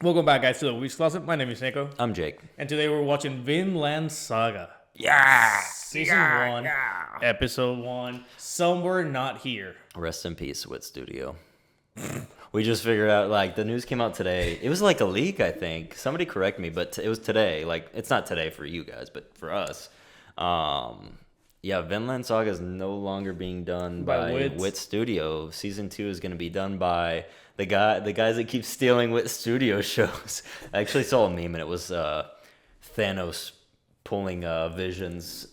Welcome back, guys, to the Weebs Closet. My name is Nekko, I'm Jake. and today we're watching Vinland Saga, Yeah! Season 1, Episode 1, Somewhere Not Here. Rest in peace, Wit Studio. We just figured out, the news came out today. It was like a leak, I think. Somebody correct me, but it was today. It's not today for you guys, but for us. Vinland Saga is no longer being done by Wit Studio. Season 2 is going to be done by the guys that keep stealing Wit Studio shows. I actually saw a meme, and it was Thanos pulling Vision's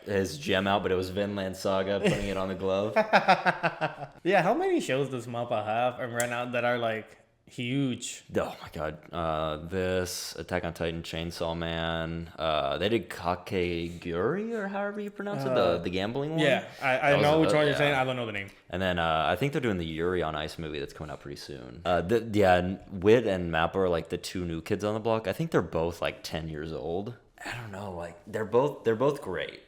his gem out, but it was Vinland Saga putting it on the glove. Yeah, how many shows does Mappa have and right now that are huge? Oh my god. This Attack on Titan, Chainsaw Man. They did Kakegurui, or however you pronounce it, the gambling one. Yeah, I know which one you're saying. I don't know the name. And then I think they're doing the Yuri on Ice movie that's coming out pretty soon. Wit and Mappa are the two new kids on the block. I think they're both 10 years old. I don't know, they're both great.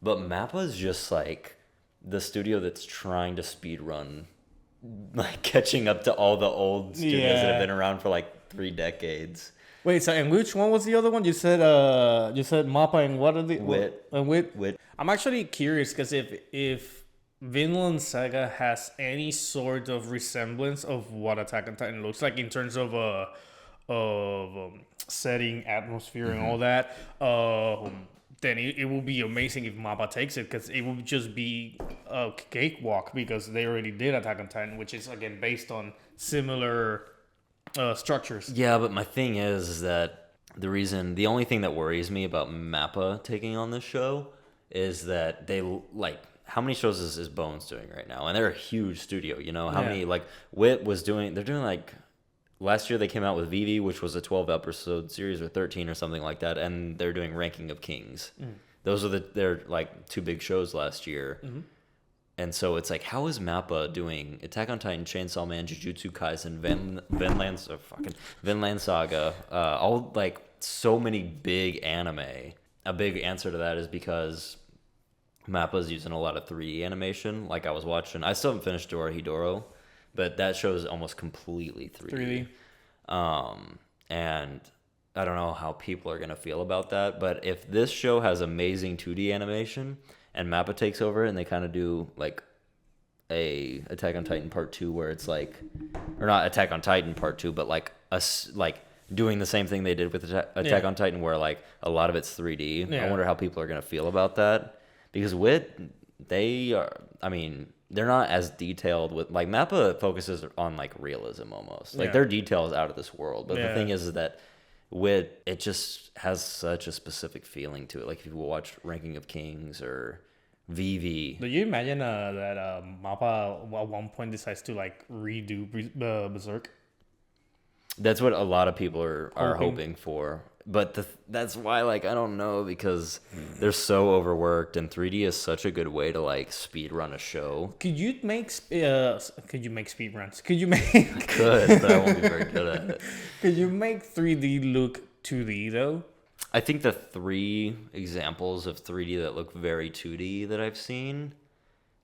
But Mappa is just the studio that's trying to speed run, catching up to all the old studios that have been around for 3 decades. Wait, so and which one was the other one? You said Mappa and what are the Wit. Wit. I'm actually curious because if Vinland Saga has any sort of resemblance of what Attack on Titan looks like in terms of setting, atmosphere, and all that, then it will be amazing if Mappa takes it, because it will just be a cakewalk because they already did Attack on Titan, which is again based on similar structures. Yeah, but my thing is that the only thing that worries me about Mappa taking on this show is that they how many shows is Bones doing right now? And they're a huge studio, how many Wit was doing? They're doing last year they came out with Vivi, which was a 12 episode series, or 13 or something like that, and they're doing Ranking of Kings. Those are their 2 big shows last year. And so it's how is Mappa doing Attack on Titan, Chainsaw Man, Jujutsu Kaisen, Vinland Saga, all so many big anime? A big answer to that is because Mappa's using a lot of 3D animation. I still haven't finished Dorohedoro, but that show is almost completely 3D. And I don't know how people are going to feel about that, but if this show has amazing 2D animation and Mappa takes over and they kind of do a Attack on Titan Part 2 where it's or not Attack on Titan Part 2, but doing the same thing they did with Attack on Titan where a lot of it's 3D. I wonder how people are going to feel about that, because Wit, they're not as detailed with Mappa focuses on realism almost. Their detail is out of this world. But the thing is that Wit, it just has such a specific feeling to it. If you watch Ranking of Kings or Vivi. Do you imagine that Mappa at one point decides to redo Berserk? That's what a lot of people are hoping for. But that's why, I don't know, because they're so overworked, and 3D is such a good way to, speed run a show. Could you make speed runs? I could, but I won't be very good at it. Could you make 3D look 2D, though? I think the 3 examples of 3D that look very 2D that I've seen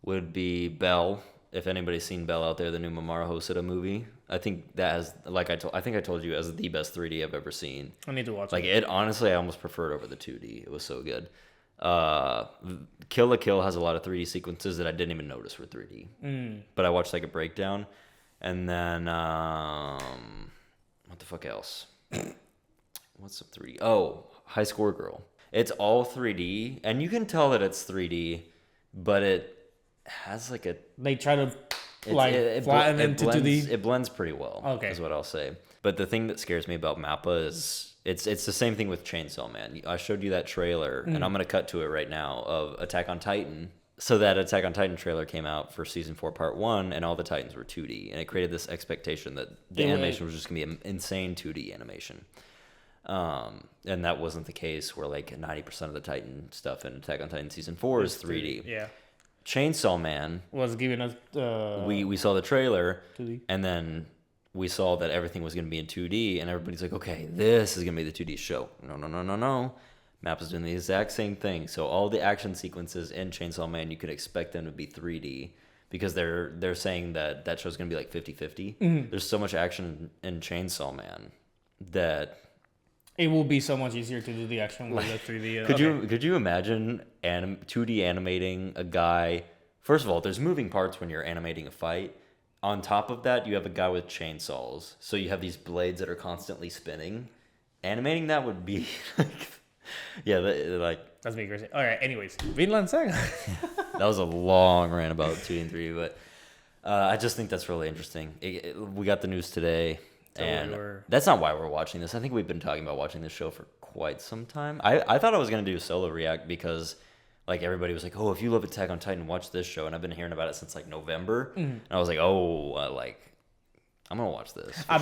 would be Bell. If anybody's seen Bell out there, the new Mamoru Hosoda movie, I think that has, I think I told you, as the best 3D I've ever seen. I need to watch it. It honestly, I almost preferred over the 2D. It was so good. Kill la Kill has a lot of 3D sequences that I didn't even notice were 3D. But I watched a breakdown, and then what the fuck else? What's some 3D? Oh, High Score Girl. It's all 3D, and you can tell that it's 3D, but it has they try to flatten into 2D. It blends pretty well. Okay, is what I'll say. But the thing that scares me about Mappa is it's the same thing with Chainsaw Man. I showed you that trailer, and I'm gonna cut to it right now, of Attack on Titan. So that Attack on Titan trailer came out for season 4 part 1, and all the Titans were 2D, and it created this expectation that the animation was just gonna be an insane 2D animation. And that wasn't the case, where 90% of the Titan stuff in Attack on Titan season 4 is 3D. Yeah. Chainsaw Man was giving us we saw the trailer 2D. And then we saw that everything was going to be in 2D, and everybody's like, okay, this is going to be the 2D show. No. Mappa's doing the exact same thing. So all the action sequences in Chainsaw Man, you could expect them to be 3D, because they're saying that show's gonna be like 50-50. There's so much action in Chainsaw Man that it will be so much easier to do the action with the 3D. Could you imagine 2D animating a guy? First of all, there's moving parts when you're animating a fight. On top of that, you have a guy with chainsaws, so you have these blades that are constantly spinning. Animating that would be that's being crazy. All right, anyways, Vinland Saga. That was a long rant about 2 and 3, but I just think that's really interesting. We got the news today, and that's not why we're watching this. I think we've been talking about watching this show for quite some time. I thought I was going to do a solo react because like everybody was like, oh, if you love Attack on Titan, watch this show. And I've been hearing about it since like November. And I was like, I'm going to watch this. I've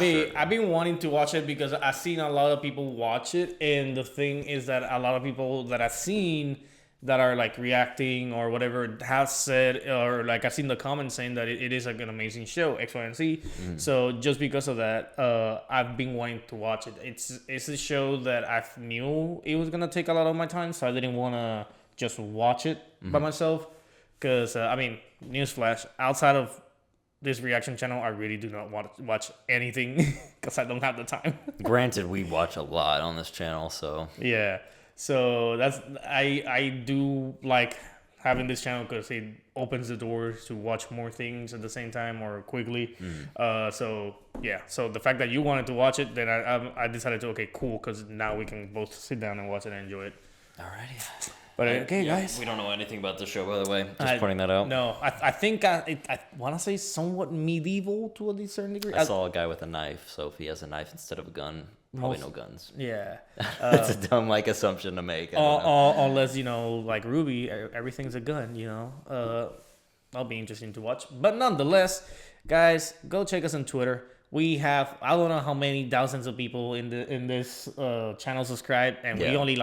been wanting to watch it because I've seen a lot of people watch it. And the thing is that a lot of people that I've seen that are like reacting or whatever has said, or like I've seen the comments saying that it is like an amazing show, X, Y, and Z. So just because of that, I've been wanting to watch it. It's a show that I knew it was going to take a lot of my time. So I didn't want to just watch it by myself. Because, newsflash, outside of this reaction channel, I really do not want to watch anything because I don't have the time. Granted, we watch a lot on this channel, so yeah. So that's I do like having this channel because it opens the doors to watch more things at the same time or quickly. So yeah. So the fact that you wanted to watch it, then I decided to cool, because now we can both sit down and watch it and enjoy it. Alrighty. But okay, guys. We don't know anything about the show, by the way. Just pointing that out. No, I think I want to say somewhat medieval to a certain degree. I saw a guy with a knife, so if he has a knife instead of a gun, probably no guns. Yeah. It's a dumb assumption to make. Unless, like Ruby, everything's a gun, that'll be interesting to watch. But nonetheless, guys, go check us on Twitter. We have, I don't know how many thousands of people in this channel subscribed, and we only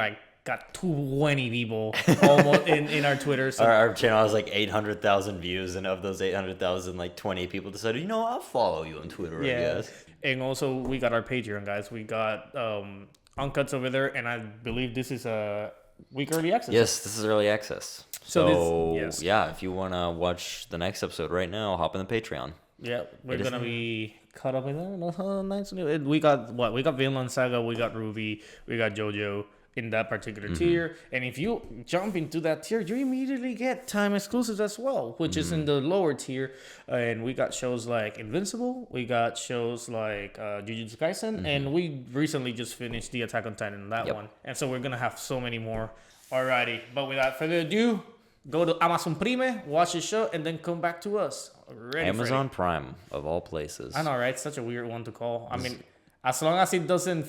got 20 people almost in our Twitter. So our channel has 800,000 views, and of those 800,000, 20 people decided, I'll follow you on Twitter, I guess. And also, we got our Patreon, guys. We got Uncuts over there, and I believe this is a week early access. Yes, this is early access. So if you want to watch the next episode right now, hop in the Patreon. Yeah, we're going to be caught up with that. Nice. We got what? We got Vinland Saga, we got Ruby, we got JoJo in that particular tier. And if you jump into that tier, you immediately get time exclusives as well, which is in the lower tier. And we got shows like Invincible, we got shows like Jujutsu Kaisen, and we recently just finished the Attack on Titan, that one. And so we're going to have so many more. Alrighty, but without further ado, go to Amazon Prime, watch the show, and then come back to us. Amazon Prime, of all places. I know, right? It's such a weird one to call. I mean, as long as it doesn't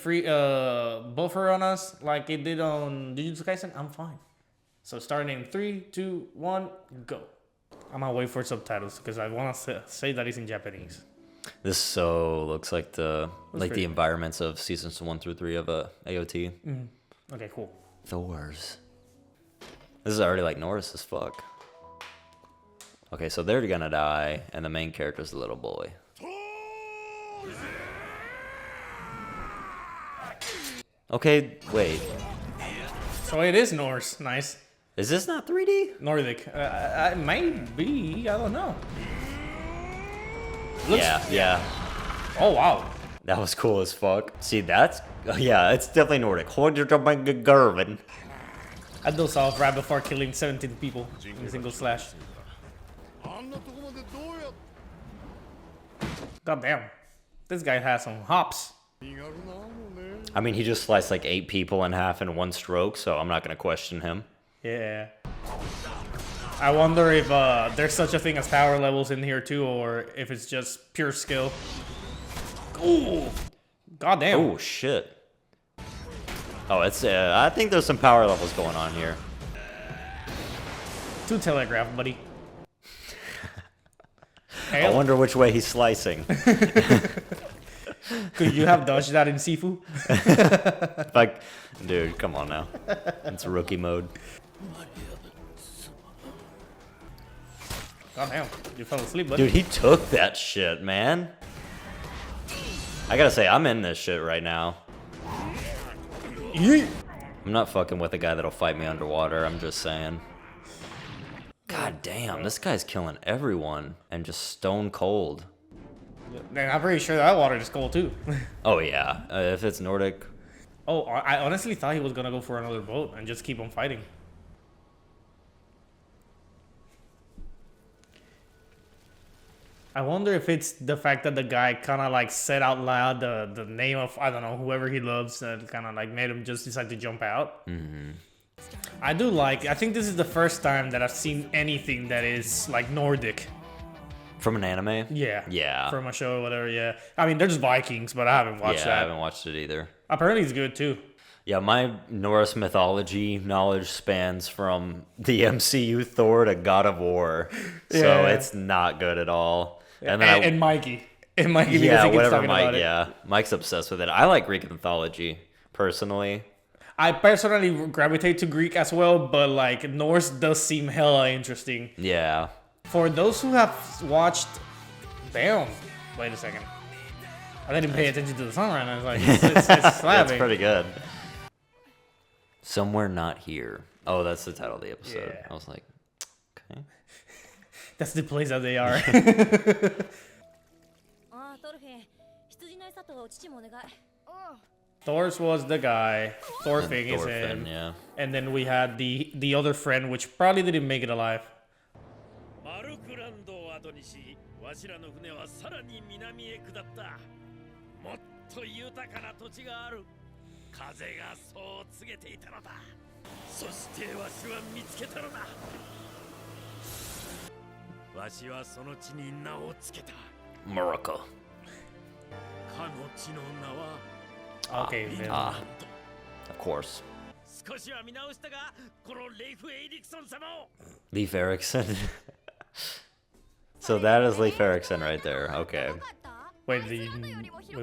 buffer on us like it did on Jujutsu Kaisen, I'm fine. So starting in 3, 2, 1, go. I'm gonna wait for subtitles because I want to say that it's in Japanese. This so looks like the environments of seasons 1 through 3 of AOT. Okay, cool. Thors. This is already Norris as fuck. Okay, so they're gonna die, and the main character's the little boy. Okay, wait. So it is Norse. Nice. Is this not 3D? Nordic. It might be. I don't know. Yeah. Oh, wow. That was cool as fuck. See, it's definitely Nordic. Gervin. I dozed off right before killing 17 people in a single slash. God damn. This guy has some hops. I mean, he just sliced 8 people in half in one stroke, so I'm not going to question him. Yeah. I wonder if there's such a thing as power levels in here too, or if it's just pure skill. Ooh. God damn. Oh, shit. Oh, it's. I think there's some power levels going on here. To telegraph, buddy. I wonder which way he's slicing. Could you have dodged that in Sifu? Dude, come on now. It's rookie mode. God damn, you fell asleep, buddy. Dude, he took that shit, man. I gotta say, I'm in this shit right now. I'm not fucking with a guy that'll fight me underwater, I'm just saying. God Damn, this guy's killing everyone and just stone cold. And I'm pretty sure that water is cold too. Oh yeah, if it's Nordic. Oh, I honestly thought he was gonna go for another boat and just keep on fighting. I wonder if it's the fact that the guy kind of like said out loud the name of, I don't know, whoever he loves, and kind of like made him just decide to jump out. Mm-hmm. I think this is the first time that I've seen anything that is like Nordic. From an anime? Yeah. Yeah. From a show or whatever, yeah. I mean, there's Vikings, but I haven't watched that. I haven't watched it either. Apparently it's good too. Yeah, my Norse mythology knowledge spans from the MCU Thor to God of War. So it's not good at all. And Mikey. And Mikey, because he keeps talking about it. Yeah, Mike's obsessed with it. I like Greek mythology, personally. I personally gravitate to Greek as well, but like Norse does seem hella interesting. Yeah. For those who have watched, damn, wait a second. I didn't pay attention to the song right now. I was like, it's slapping. That's pretty good. Somewhere Not Here. Oh, that's the title of the episode. Yeah. I was like, okay. That's the place that they are. Thor's was the guy. Thorfinn is him. Yeah. And then we had the other friend, which probably didn't make it alive. Morocco. Okay, man. Of course. Leif Erikson. So that is Leif Erikson right there. Okay. Wait,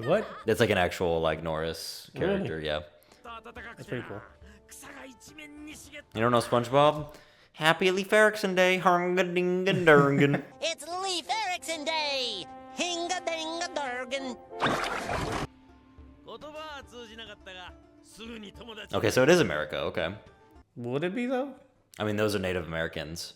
what? It's like an actual like Norris character, Really? yeah. That's pretty cool. You don't know SpongeBob? Happy Leif Erikson Day. Hunga-dinga-durgan. It's Leif Erikson Day! Hinga-dinga-durgan! Okay, so it is America, okay. Would it be though? I mean, those are Native Americans.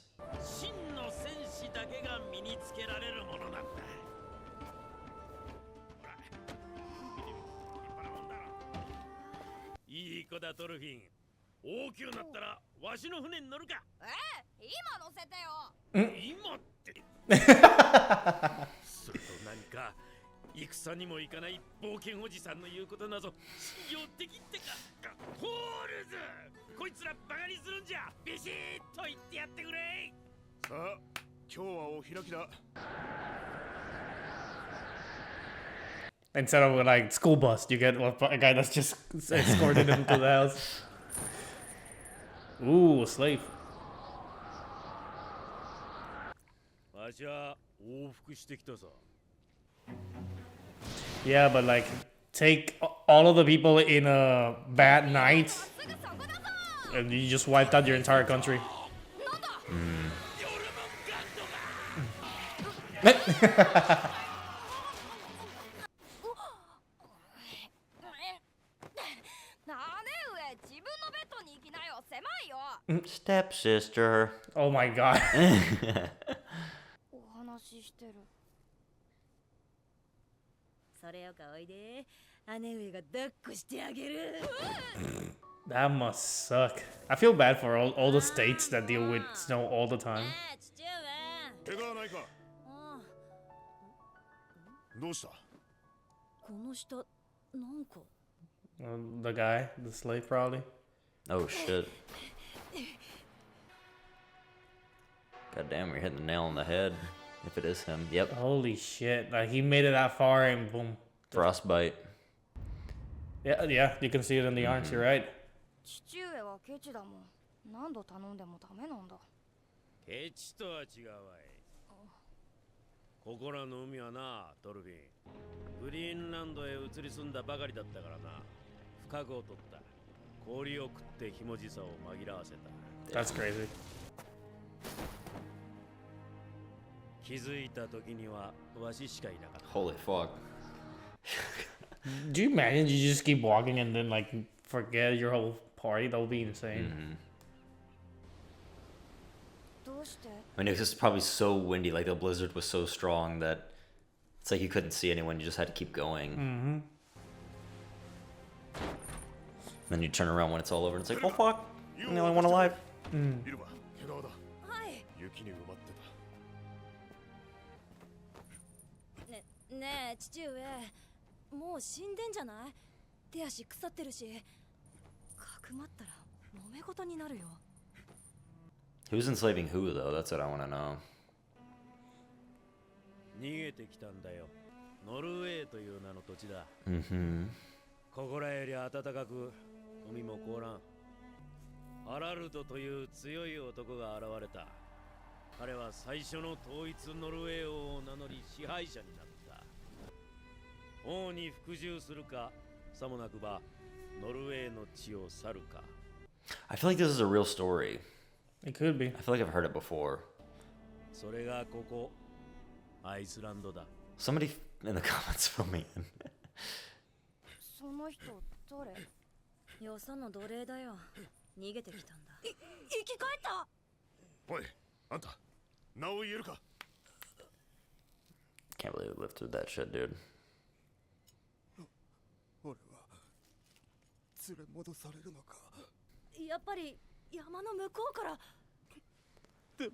Instead of like school bus, you get a guy that's just escorted him to the house. Ooh, a slave. Yeah, but like, take all of the people in a bad night, and you just wiped out your entire country. Stepsister. Oh my god. That must suck. I feel bad for all the states that deal with snow all the time. The guy, the slave probably. Oh shit. God damn, you're hitting the nail on the head. If it is him. Yep. Holy shit. Like he made it that far and boom. Frostbite. Yeah, you can see it in the arms, you're right. That's crazy. Holy fuck. Do you imagine you just keep walking and then like forget your whole party? That would be insane. I mean, it was probably so windy, like the blizzard was so strong that it's like you couldn't see anyone, you just had to keep going. Then you turn around when it's all over and it's like, oh fuck, I'm the only one alive. ねえ父上もう死んでんじゃない？手足腐ってるしかくまったら揉め事になるよ。 Who's enslaving who though? That's what I want to know. 逃げてきたんだよ。ノルウェーという名の土地だ。ここらより暖かく海も凍らん。ハラルドという強い男が現れた。彼は最初の統一ノルウェー王を名乗り支配者になった。王に服従するか、さもなくばノルウェーの地を去るか。 I feel like this is a real story. It could be. I feel like I've heard it before. それがここ、アイスランドだ。 Somebody in the comments fill me in. その人誰？よその奴隷だよ。逃げてきたんだ。生き返った。おい、あんた、名を言えるか？ Can't believe we lived through that shit, dude. 俺は連れ戻されるのか？やっぱり山の向こうから。でも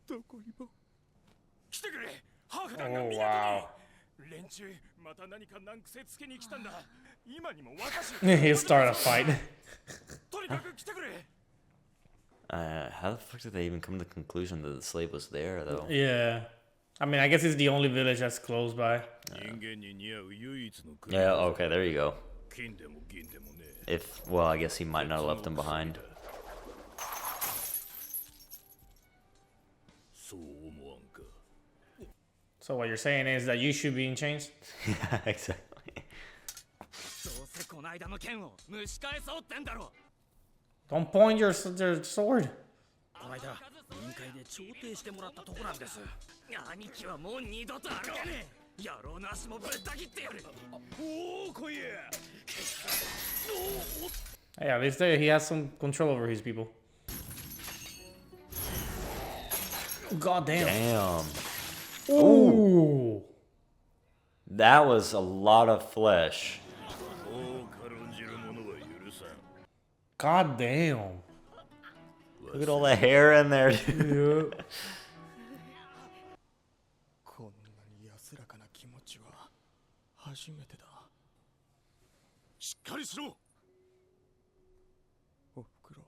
どこにも来てくれ。ハーフ団が港に。連中また何か難癖つけに来たんだ。今にも私。He'll start a fight. とにかく来てくれ。How the fuck did they even come to the conclusion that the slave was there, though? Yeah. I mean, I guess it's the only village that's close by. Yeah, okay, there you go. If, well, I guess he might not have left him behind. So what you're saying is that you should be in chains? Yeah, exactly. Don't point your sword. この間委員会で調停してもらったとこなんです。兄貴はもう二度と歩けねえ。野郎の足もぶった切ってやる。おお、来いや。Yeah, at least he has some control over his people. God damn. Damn. Ooh. That was a lot of flesh. God damn. Look at all the hair in there, dude. Yeah. こんなに安らかな気持ちは初めてだ。しっかりしろ。おふくろ、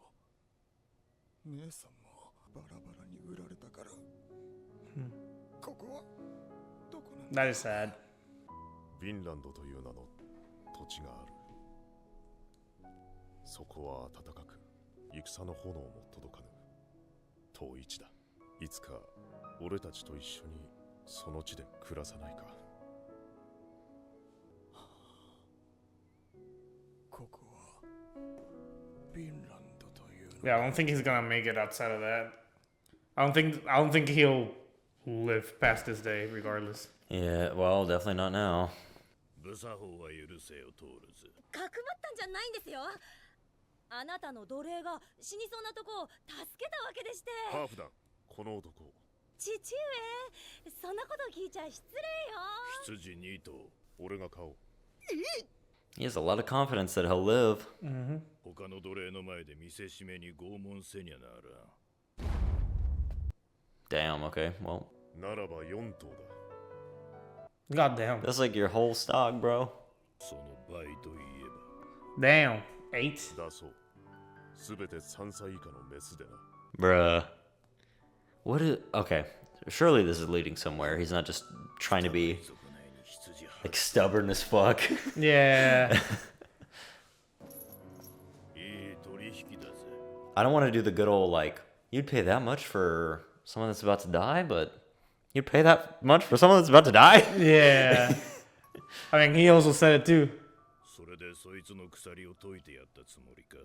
姉さんもバラバラに売られたから。ここはどこなんだ？ That is sad. ヴィンランドという名の土地がある。そこは暖かく、戦の炎も届かぬ遠い地だ。いつか俺たちと一緒にその地で暮らさないか。ここはヴィンランドというの。 Yeah, I don't think he's gonna make it outside of that. I don't think he'll live past this day, regardless. Yeah, well, definitely not now. ブサホは許せよ、トールズ。かくまったんじゃないんですよ。あなたの奴隷が死にそうなとこを助けたわけでして。ハーフだ、この男。父上、そんなこと聞いちゃ失礼よ。羊2頭、俺が買おう。He has a lot of confidence that he'll live. 他の奴隷の前で見せしめに拷問せにゃなら。 Damn, okay, well. ならば4頭だ。 God damn. That's like your whole stock, bro. その倍といえば。 Damn. 8? だそう。すべて3歳以下のメスでな。 Bruh. What is... Okay. Surely this is leading somewhere. He's not just trying to be, like, stubborn as fuck. Yeah. I don't want to do the good old, like, you'd pay that much for someone that's about to die, but you'd pay that much for someone that's about to die? Yeah. I mean, he also said it too. それでそいつの鎖を解いてやったつもりか。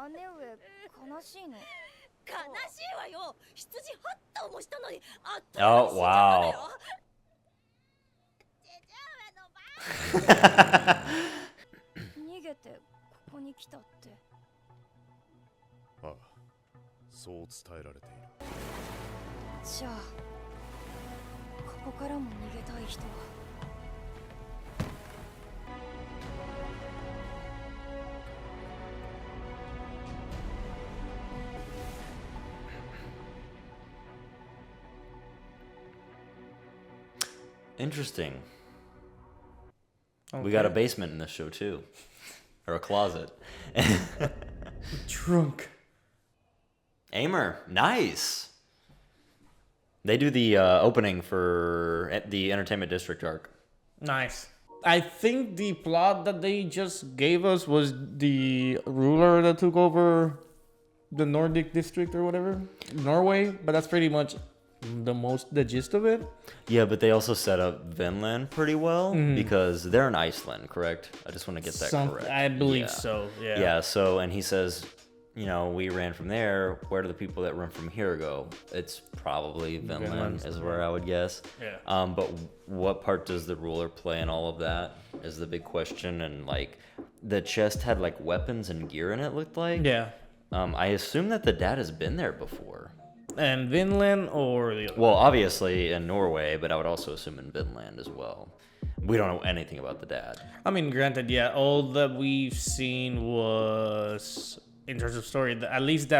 姉上、悲しいの。悲しいわよ。羊8頭もしたのに、あったら Oh, wow. 逃げてここに来たって。ああ、そう伝えられている。じゃあここからも逃げたい人は。Interesting. Okay. We got a basement in this show too, or a closet. Trunk. Aimer, nice. They do the opening for the Entertainment District arc. Nice. I think the plot that they just gave us was the ruler that took over the Nordic district or whatever, Norway. But that's pretty much the gist of it. Yeah, but they also set up Vinland pretty well because they're in Iceland, correct? I just want to get that correct. I believe Yeah. so. Yeah. Yeah. So, and he says, you know, we ran from there. Where do the people that run from here go? It's probably Vinland, is where I would guess. Yeah. But what part does the ruler play in all of that is the big question. And like, the chest had like weapons and gear in it. Looked like. Yeah. I assume that the dad has been there before. And Vinland or the other? Well, obviously in Norway, but I would also assume in Vinland as well. We don't know anything about the dad. I mean, granted, yeah, all that we've seen was in terms of story. At least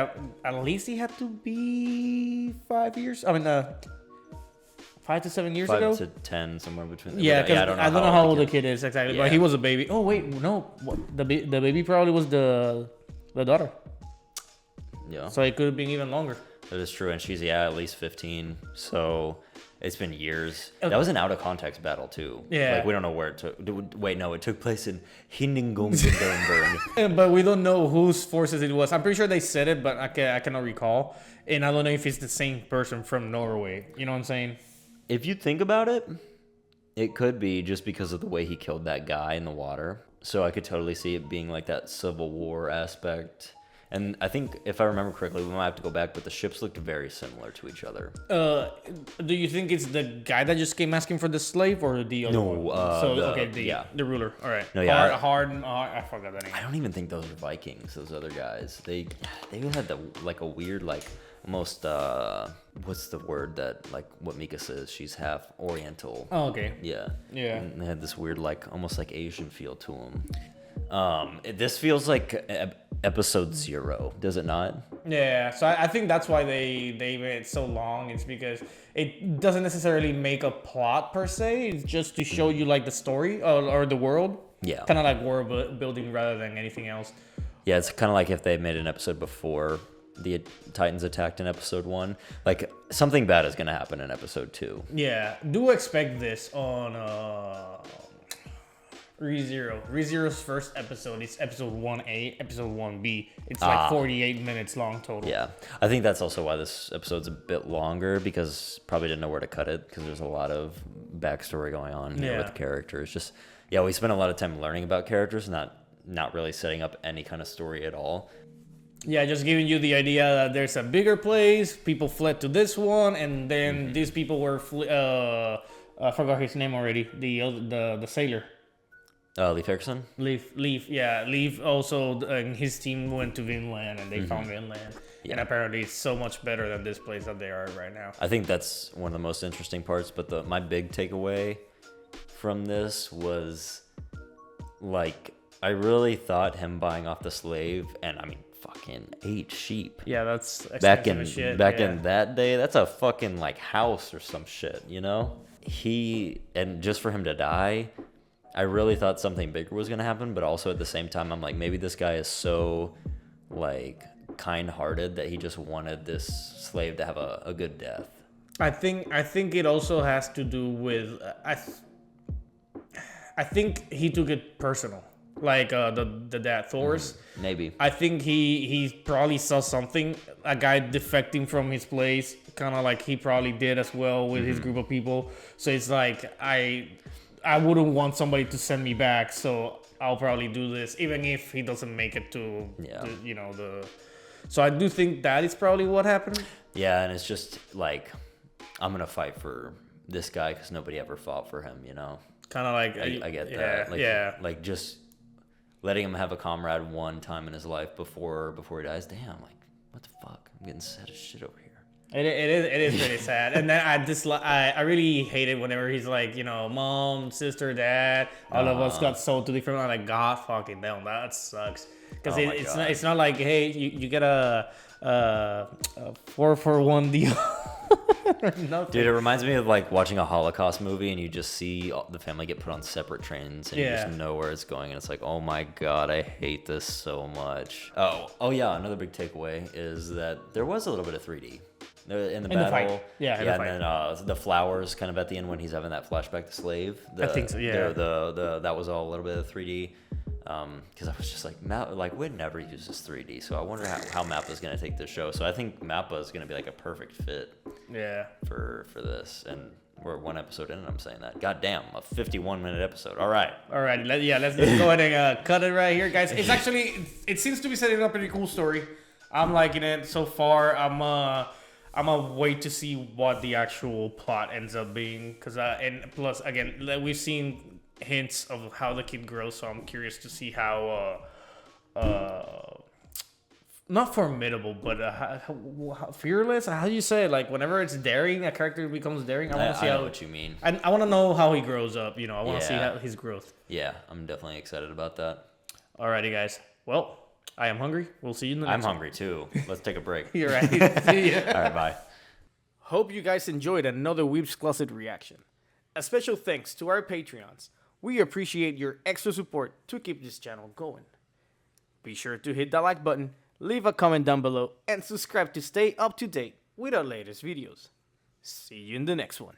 he had to be 5 years. I mean, 5 to 7 years ago. 5 to 10, somewhere between. Yeah, because I don't know how old the kid is exactly, Yeah. but he was a baby. Oh wait, no, the baby probably was the daughter, Yeah, so it could have been even longer. that is true, and she's at least 15. So it's been years. That was an out of context battle too. Yeah. Like we don't know where it took. Wait, no, it took place in Hindingongdenberg. But we don't know whose forces it was. I'm pretty sure they said it, but I cannot recall, and I don't know if it's the same person from Norway. You know what I'm saying? If you think about it, it could be just because of the way he killed that guy in the water. So I could totally see it being like that Civil War aspect. And I think, if I remember correctly, we might have to go back, but the ships looked very similar to each other. Do you think it's the guy that just came asking for the slave, or the other one? The ruler. All right. No, yeah, I forgot that name. I don't even think those are Vikings. Those other guys, they had a weird almost what's the word that what Mika says? She's half Oriental. Oh, okay. Yeah. Yeah. And they had this weird almost Asian feel to them. This feels like episode 0, does it not? Yeah, so I think that's why they made it so long. It's because it doesn't necessarily make a plot per se. It's just to show you the story or the world. Yeah. Kind of like world building rather than anything else. Yeah, it's kind of like if they made an episode before the Titans attacked in episode 1. Like something bad is gonna happen in episode 2. Yeah, do expect this on ReZero. ReZero's first episode. It's episode 1A, episode 1B. It's 48 minutes long total. Yeah, I think that's also why this episode's a bit longer, because probably didn't know where to cut it, because there's a lot of backstory going on here with the characters. Just we spent a lot of time learning about characters, not really setting up any kind of story at all. Yeah, just giving you the idea that there's a bigger place. People fled to this one, and then these people were I forgot his name already. The sailor. Leif Erikson? Leif also, and his team went to Vinland, and they found Vinland. Yeah. And apparently it's so much better than this place that they are right now. I think that's one of the most interesting parts, but my big takeaway from this was, I really thought him buying off the slave, and I mean, fucking 8 sheep. Yeah, that's back in shit. In that day, that's a fucking house or some shit, you know? And just for him to die, I really thought something bigger was gonna happen, but also at the same time, I'm like, maybe this guy is so kind-hearted that he just wanted this slave to have a good death. I think it also has to do with I think he took it personal, the dad Thor's. Maybe. I think he probably saw something, a guy defecting from his place, kind of like he probably did as well with his group of people. So it's I wouldn't want somebody to send me back, so I'll probably do this, even if he doesn't make it to, So I do think that is probably what happened. Yeah, and it's just I'm gonna fight for this guy because nobody ever fought for him, you know? Kind of I get that. letting him have a comrade one time in his life before he dies. Damn, like what the fuck? I'm getting sad as shit over here. It is pretty sad. And then I really hate it whenever he's like, mom, sister, dad, all of us got sold to different. I'm like, God fucking damn, that sucks. Because it's not like, hey, you get a 4-for-1 deal. Dude, it reminds me of like watching a Holocaust movie and you just see the family get put on separate trains and you just know where it's going and it's like, oh my God, I hate this so much. Oh yeah, another big takeaway is that there was a little bit of 3D in the battle. The fight. Yeah, and then the flowers kind of at the end when he's having that flashback to Slave. I think so, yeah. That was all a little bit of 3D. Because I was just like, Wit never uses 3D, so I wonder how Mappa is going to take this show. So I think Mappa is going to be like a perfect fit for this. And we're one episode in and I'm saying that. God damn, a 51-minute episode. All right. Let's go ahead and cut it right here, guys. It's actually, it seems to be setting up a pretty cool story. I'm liking it so far. I'm gonna wait to see what the actual plot ends up being. And plus, again, we've seen hints of how the kid grows, so I'm curious to see how not formidable, but how fearless. How do you say it? Like whenever it's daring, a character becomes daring. I want to see know what you mean. I want to know how he grows up. I want to see his growth. Yeah, I'm definitely excited about that. Alrighty, guys. Well, I am hungry. We'll see you in the next I'm hungry too. Let's take a break. You're right. See ya. All right, bye. Hope you guys enjoyed another Weebs Closet reaction. A special thanks to our Patreons. We appreciate your extra support to keep this channel going. Be sure to hit that like button, leave a comment down below, and subscribe to stay up to date with our latest videos. See you in the next one.